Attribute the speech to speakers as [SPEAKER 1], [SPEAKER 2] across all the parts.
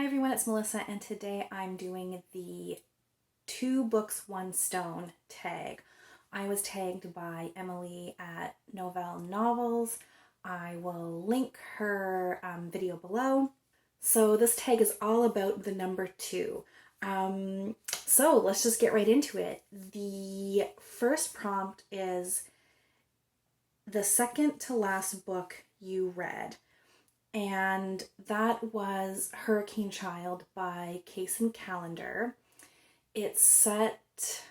[SPEAKER 1] Hi everyone, it's Melissa, and today I'm doing the 2 books, 1 stone tag. I was tagged by Emily at Novelle Novels. I will link her video below. So this tag is all about the number 2. So let's just get right into it. The first prompt is the second to last book you read. And that was Hurricane Child by Case & Callender. It's set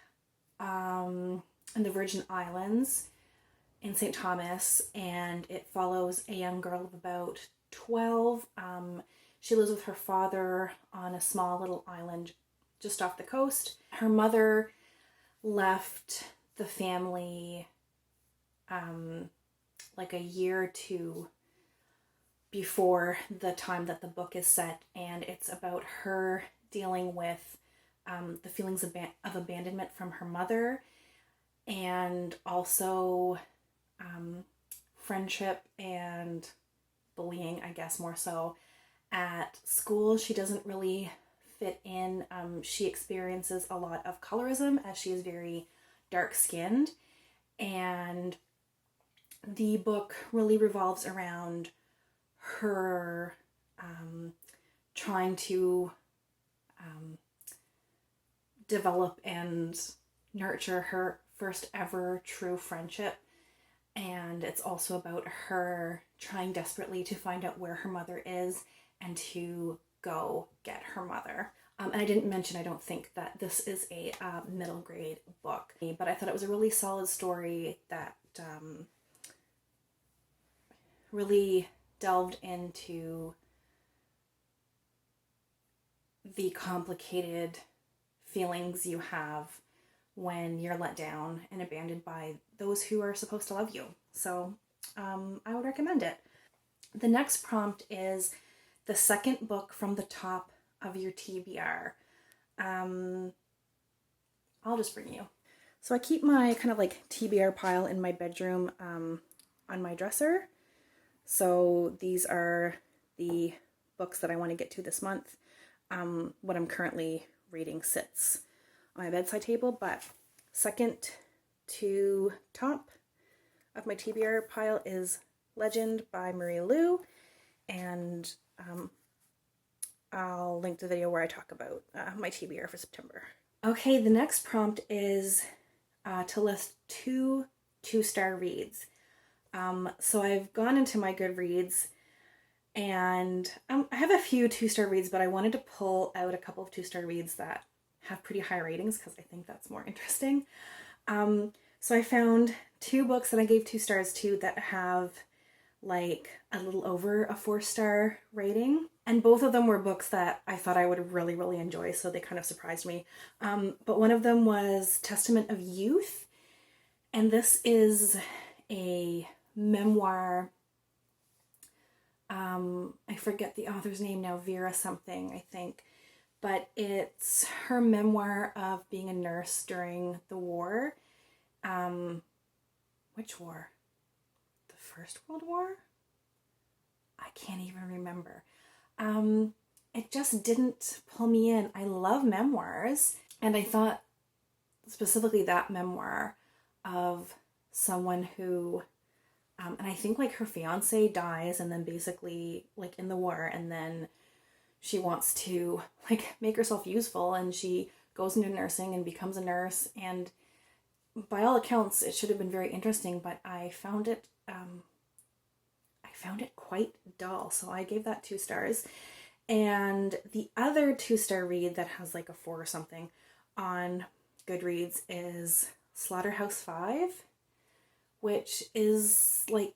[SPEAKER 1] in the Virgin Islands in St. Thomas, and it follows a young girl of about 12. She lives with her father on a small little island just off the coast. Her mother left the family like a year or two before the time that the book is set, and it's about her dealing with the feelings of abandonment from her mother, and also friendship and bullying, I guess more so, at school. She doesn't really fit in. She experiences a lot of colorism as she is very dark-skinned, and the book really revolves around her trying to develop and nurture her first ever true friendship. And it's also about her trying desperately to find out where her mother is and to go get her mother. And I didn't mention, I don't think, that this is a middle grade book, but I thought it was a really solid story that really delved into the complicated feelings you have when you're let down and abandoned by those who are supposed to love you. So I would recommend it. The next prompt is the second book from the top of your TBR. I'll just bring you. So I keep my kind of like TBR pile in my bedroom on my dresser. So these are the books that I want to get to this month. What I'm currently reading sits on my bedside table, but second to top of my TBR pile is Legend by Marie Lu, and I'll link the video where I talk about my TBR for September. Okay, the next prompt is to list 2 2-star reads. So I've gone into my Goodreads, and I have a few 2-star reads, but I wanted to pull out a couple of 2-star reads that have pretty high ratings because I think that's more interesting. So I found 2 books that I gave 2 stars to that have like a little over a 4-star rating. And both of them were books that I thought I would really, really enjoy, so they kind of surprised me. But one of them was Testament of Youth, and this is a memoir. I forget the author's name now, Vera something, I think. But it's her memoir of being a nurse during the war. Which war? The First World War? I can't even remember. It just didn't pull me in. I love memoirs, and I thought specifically that memoir of someone who, and I think like her fiance dies, and then basically like in the war, and then she wants to like make herself useful, and she goes into nursing and becomes a nurse, and by all accounts it should have been very interesting, but I found it quite dull, so I gave that 2 stars. And the other 2-star read that has like a 4 or something on Goodreads is Slaughterhouse-Five, which is like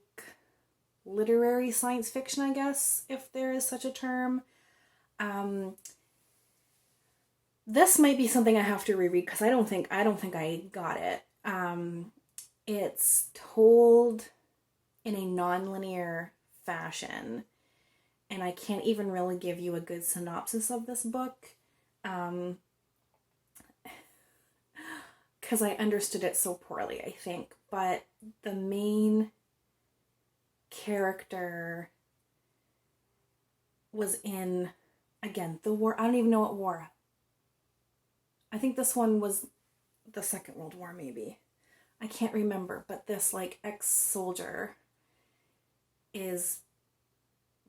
[SPEAKER 1] literary science fiction, I guess, if there is such a term. This might be something I have to reread because I don't think I got it. It's told in a non-linear fashion, and I can't even really give you a good synopsis of this book because I understood it so poorly, I think. But the main character was in again, the war, I don't even know what war. I think this one was the Second World War, maybe. I can't remember, but this like ex-soldier is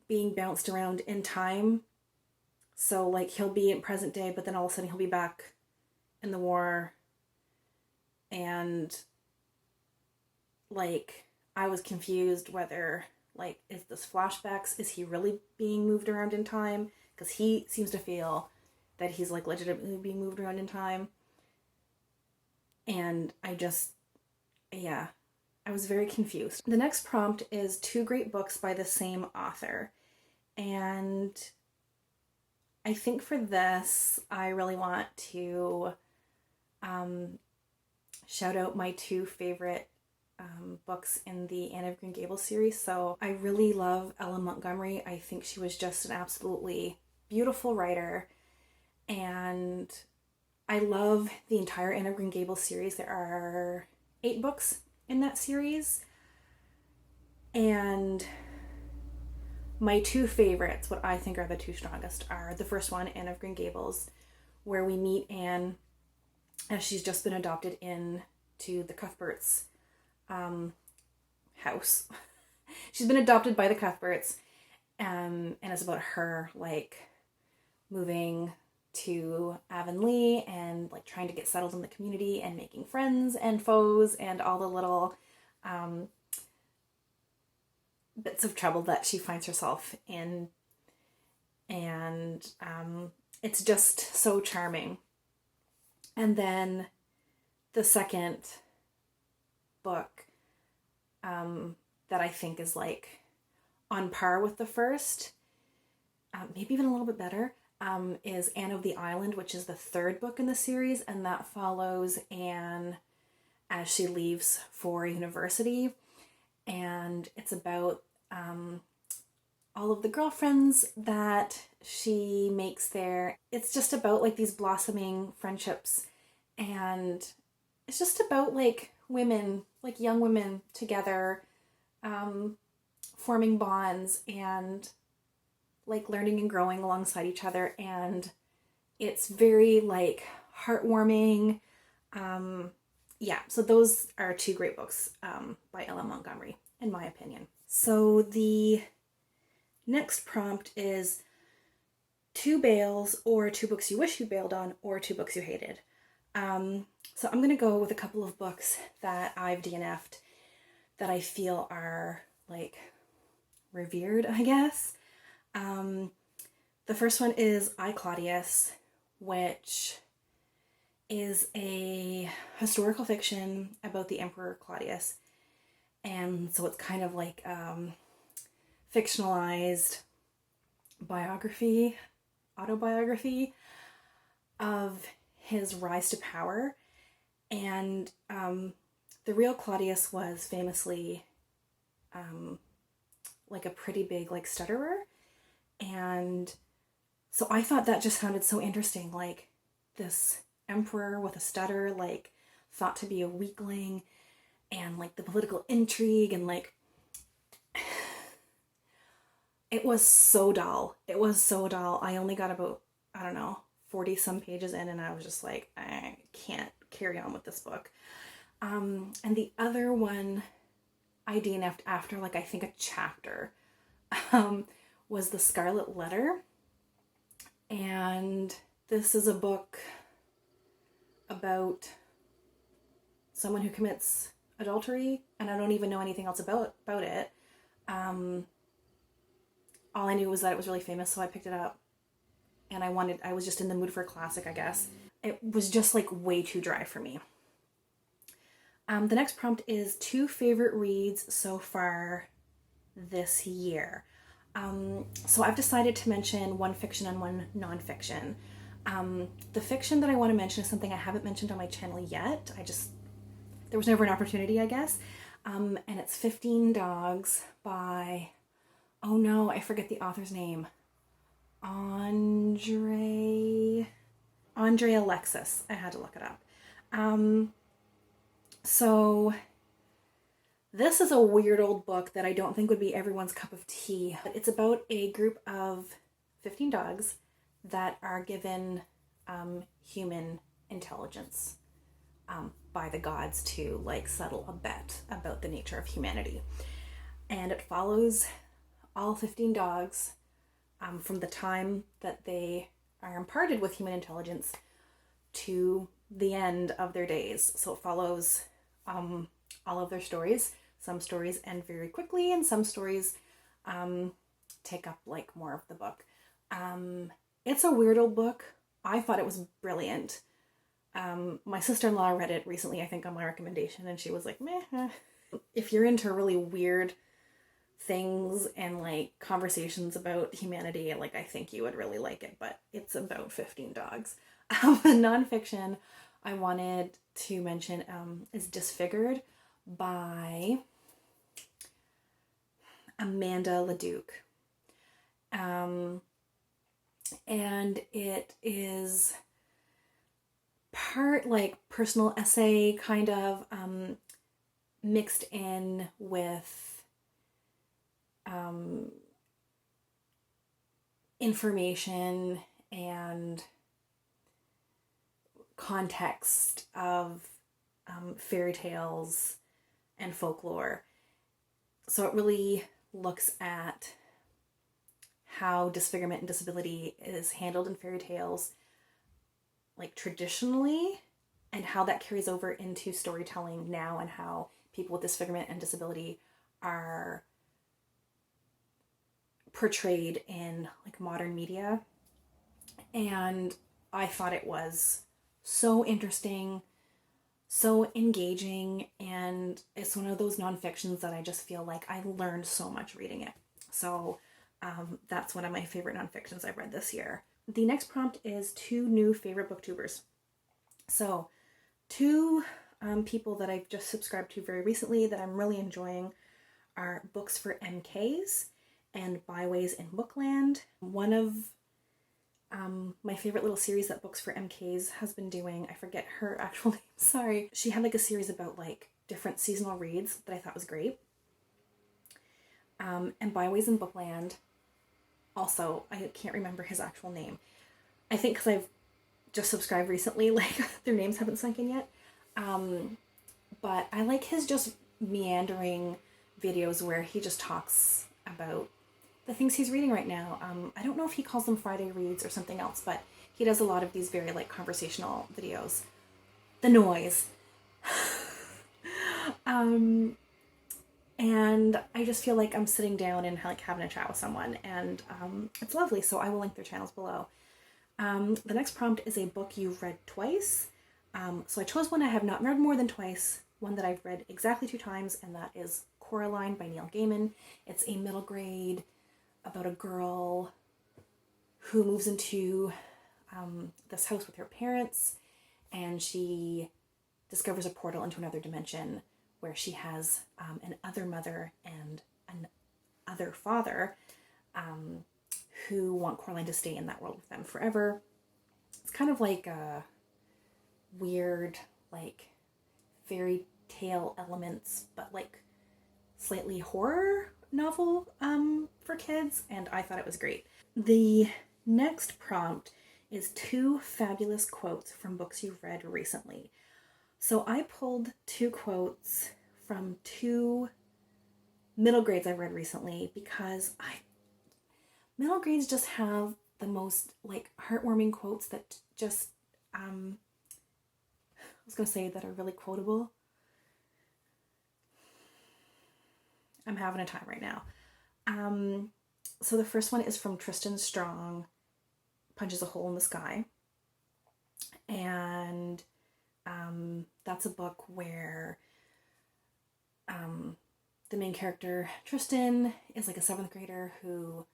[SPEAKER 1] being bounced around in time. So like he'll be in present day, but then all of a sudden he'll be back in the war. And like I was confused whether like is this flashbacks? Is he really being moved around in time? Because he seems to feel that he's like legitimately being moved around in time. And yeah, I was very confused. The next prompt is 2 great books by the same author. And I think for this, I really want to shout out my 2 favorite books in the Anne of Green Gables series. So I really love Ella Montgomery. I think she was just an absolutely beautiful writer. And I love the entire Anne of Green Gables series. There are 8 books in that series. And my 2 favorites, what I think are the 2 strongest, are the first one, Anne of Green Gables, where we meet Anne as she's just been adopted into the Cuthberts' house. She's been adopted by the Cuthberts, and it's about her like moving to Avonlea and like trying to get settled in the community and making friends and foes and all the little bits of trouble that she finds herself in. And it's just so charming. And then the second book that I think is like on par with the first, maybe even a little bit better, is Anne of the Island, which is the 3rd book in the series, and that follows Anne as she leaves for university. And it's about all of the girlfriends that she makes there. It's just about like these blossoming friendships, and it's just about like women, like young women together, forming bonds and like learning and growing alongside each other. And it's very like heartwarming. Yeah, so those are 2 great books by Ella Montgomery, in my opinion. So the next prompt is 2 bails, or 2 books you wish you bailed on, or 2 books you hated. So I'm going to go with a couple of books that I've DNF'd that I feel are like revered, I guess. The first one is I, Claudius, which is a historical fiction about the Emperor Claudius. And so it's kind of like fictionalized autobiography of his rise to power. And the real Claudius was famously like a pretty big like stutterer. And so I thought that just sounded so interesting, like this emperor with a stutter, like thought to be a weakling, and like the political intrigue, and like it was so dull. It was so dull. I only got about, I don't know, 40 some pages in, and I was just like, I can't carry on with this book. And the other one I DNF'd after like I think a chapter was The Scarlet Letter. And this is a book about someone who commits adultery, and I don't even know anything else about it. All I knew was that it was really famous, so I picked it up. And I was just in the mood for a classic, I guess. It was just like way too dry for me. The next prompt is 2 favorite reads so far this year. So I've decided to mention 1 fiction and 1 nonfiction. The fiction that I want to mention is something I haven't mentioned on my channel yet. There was never an opportunity, I guess. And it's 15 Dogs by, oh no, I forget the author's name. Andre Alexis. I had to look it up. So this is a weird old book that I don't think would be everyone's cup of tea. It's about a group of 15 dogs that are given human intelligence by the gods to like settle a bet about the nature of humanity. And it follows all 15 dogs from the time that they are imparted with human intelligence to the end of their days. So it follows all of their stories. Some stories end very quickly, and some stories take up like more of the book. It's a weird old book. I thought it was brilliant. My sister-in-law read it recently, I think on my recommendation, and she was like, meh. If you're into really weird things and like conversations about humanity, like I think you would really like it, but it's about 15 dogs. Nonfiction I wanted to mention is Disfigured by Amanda Leduc. And it is part like personal essay kind of mixed in with information and context of fairy tales and folklore. So it really looks at how disfigurement and disability is handled in fairy tales, like traditionally, and how that carries over into storytelling now, and how people with disfigurement and disability are portrayed in like modern media. And I thought it was so interesting, so engaging, and it's one of those nonfictions that I just feel like I learned so much reading it. So that's one of my favorite nonfictions I've read this year. The next prompt is 2 new favorite booktubers. So 2 people that I've just subscribed to very recently that I'm really enjoying are Books for MKs and Byways in Bookland. One of my favorite little series that Books for MKs has been doing, I forget her actual name, sorry. She had like a series about like different seasonal reads that I thought was great. And Byways in Bookland, also, I can't remember his actual name. I think because I've just subscribed recently, like their names haven't sunk in yet. But I like his just meandering videos where he just talks about the things he's reading right now. I don't know if he calls them Friday reads or something else, but he does a lot of these very like conversational videos. The noise. And I just feel like I'm sitting down and like having a chat with someone, and it's lovely. So I will link their channels below. The next prompt is a book you've read twice. So I chose one I have not read more than twice, one that I've read exactly 2 times, and that is Coraline by Neil Gaiman. It's a middle grade about a girl who moves into this house with her parents, and she discovers a portal into another dimension where she has an other mother and an other father who want Coraline to stay in that world with them forever. It's kind of like a weird, like fairy tale elements, but like slightly horror novel for kids, and I thought it was great. The next prompt is 2 fabulous quotes from books you've read recently. So I pulled 2 quotes from 2 middle grades I've read recently because middle grades just have the most like heartwarming quotes that just I was gonna say that are really quotable. I'm having a time right now. So the first one is from Tristan Strong, Punches a Hole in the Sky. And that's a book where the main character, Tristan, is like a 7th grader who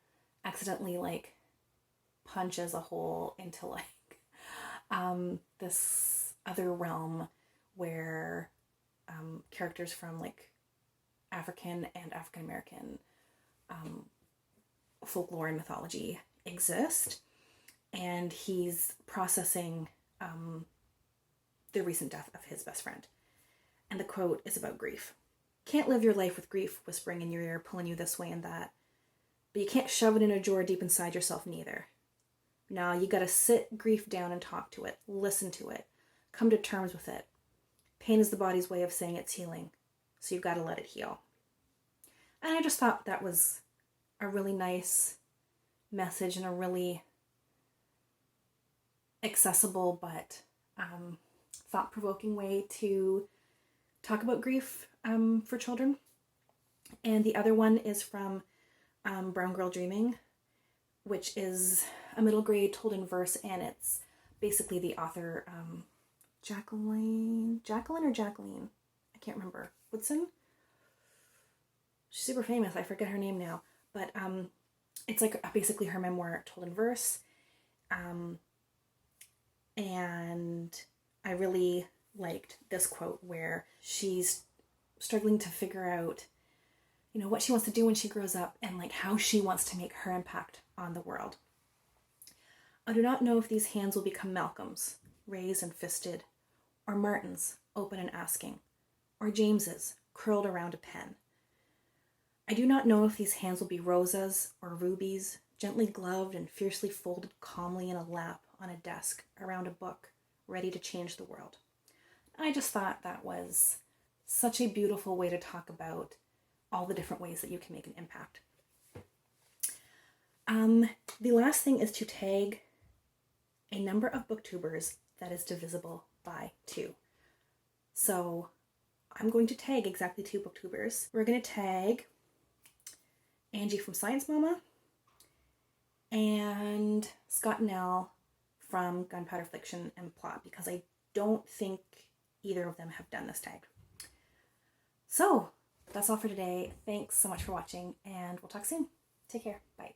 [SPEAKER 1] accidentally like punches a hole into like this other realm where characters from like African and African American folklore and mythology exist, and he's processing the recent death of his best friend. And the quote is about grief. Can't live your life with grief whispering in your ear, pulling you this way and that, but you can't shove it in a drawer deep inside yourself neither. No, you gotta sit grief down and talk to it, listen to it, come to terms with it. Pain is the body's way of saying it's healing, so you've got to let it heal. And I just thought that was a really nice message and a really accessible but thought-provoking way to talk about grief for children. And the other one is from Brown Girl Dreaming, which is a middle grade told in verse, and it's basically the author Jacqueline, I can't remember, Woodson? She's super famous, I forget her name now, but it's like basically her memoir told in verse, and I really liked this quote where she's struggling to figure out, you know, what she wants to do when she grows up and like how she wants to make her impact on the world. I do not know if these hands will become Malcolm's, raised and fisted, or Martin's, open and asking, or James's, curled around a pen. I do not know if these hands will be Rosa's or Ruby's, gently gloved and fiercely folded calmly in a lap on a desk around a book, ready to change the world. I just thought that was such a beautiful way to talk about all the different ways that you can make an impact. The last thing is to tag a number of booktubers that is divisible by 2. So I'm going to tag exactly 2 booktubers. We're going to tag Angie from Science Mama and Scott Nell from Gunpowder Fiction and Plot, because I don't think either of them have done this tag. So that's all for today. Thanks so much for watching, and we'll talk soon. Take care. Bye.